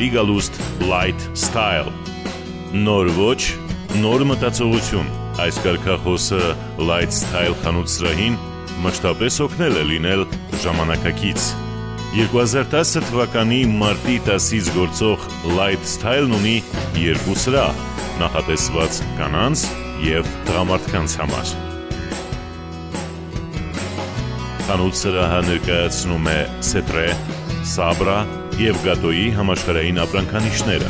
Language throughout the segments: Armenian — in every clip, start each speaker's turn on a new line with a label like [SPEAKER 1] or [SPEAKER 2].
[SPEAKER 1] բարի գալուստ Light Style։ Նոր ոճ, նոր մտածողություն։ Այս կարգախոսը Light Style խանութ սրահին մշտապես օգնել է լինել ժամանակակից։ 2010 թվականի մարտի 10-ից գործող Light Style-ն ունի երկու սրահ, նախատեսված կանանց և տղամարդկանց համար։ Խանութ սրահը ներկայացնում է Սետրե, Սաբրա և Գատոյի համաշխարհային ապրանքանիշները։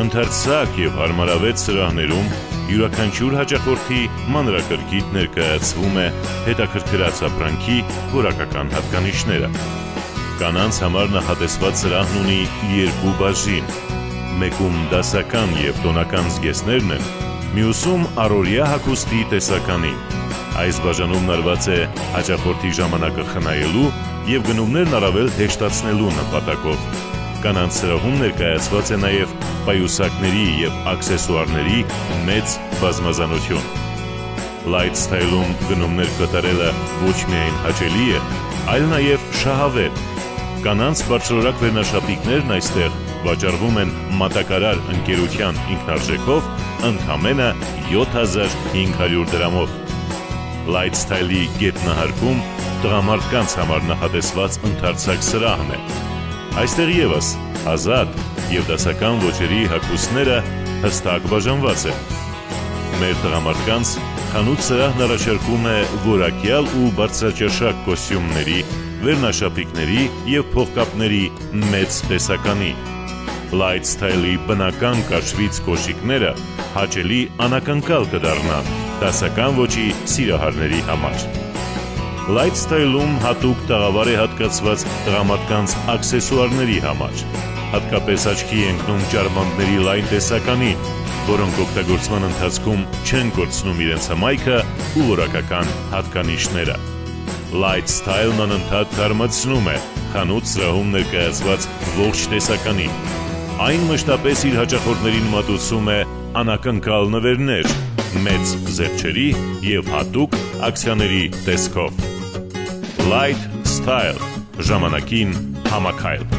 [SPEAKER 1] Ընդարձակ և հարմարավետ սրահներում յուրաքանչյուր հաճախորդի մանրակրկիտ ներկայացվում է հետաքրքրած ապրանքի որակական հատկանիշները։ Կանանց համար նախատեսված սրահն ունի երկու բաժին, մեկում դասական և տոնական զգեստներն են, մյուսում առօրյա հագուստի տեսականին։ Այս բաժանում նրված է հաճախորդի ժամանակը խնայելու և գնումներն առավել հեշտացնելու նպատակով։ Կանանց սրահում ներկայացված է նաև պայուսակների և աքսեսուարների մեծ բազմազանություն։ Light Style-ում գնումներ կատարելը ոչ միայն հաճելի է, այլ նաև շահավետ։ Կանանց բարձրորակ վերնաշապիկներն այստեղ վաճառվում են մատակարար ընկերության ինքնարժեքով ընդամենը 7500 դրամով։ Light Style-ի գետնահարկում տղամարդկանց համար նախատեսված ընդարձակ սրահն է։ Այստեղ ևս ազատ և դասական ոճերի հագուստները հստակ բաժանված են։ Մեր տղամարդկանց խանութ սրահն առաջարկում է որակյալ ու բարձրաճաշակ կոստյումների, վերնաշապիկների և փողկապների մեծ տեսականի։ Light Style-ի բնական կաշվից կոշիկները հաճելի անակնկալ կդառնան դասական ոճի սիրահարների համար։ Light Style-ում հատուկ տաղավար է հատկացված տղամարդկանց աքսեսուարների համար։ Հատկապես աչքի է ընկնում ճարպանդների լայն տեսականին, որոնք օգտագործման ընթացքում չեն կորցնում իրենց հմայքը ու որակական հատկանիշները։ Light Style-ն անընդհատ թարմացնում է խանութ սրահում ներկայացված ողջ տեսականին։ Այն մշտապես իր հաճախորդներին մատուցում է անակնկալ նվերներ, մեծ զեղչերի և հատուկ ակցիաների տեսքով։ Light Style, ժամանակին համաքայլ։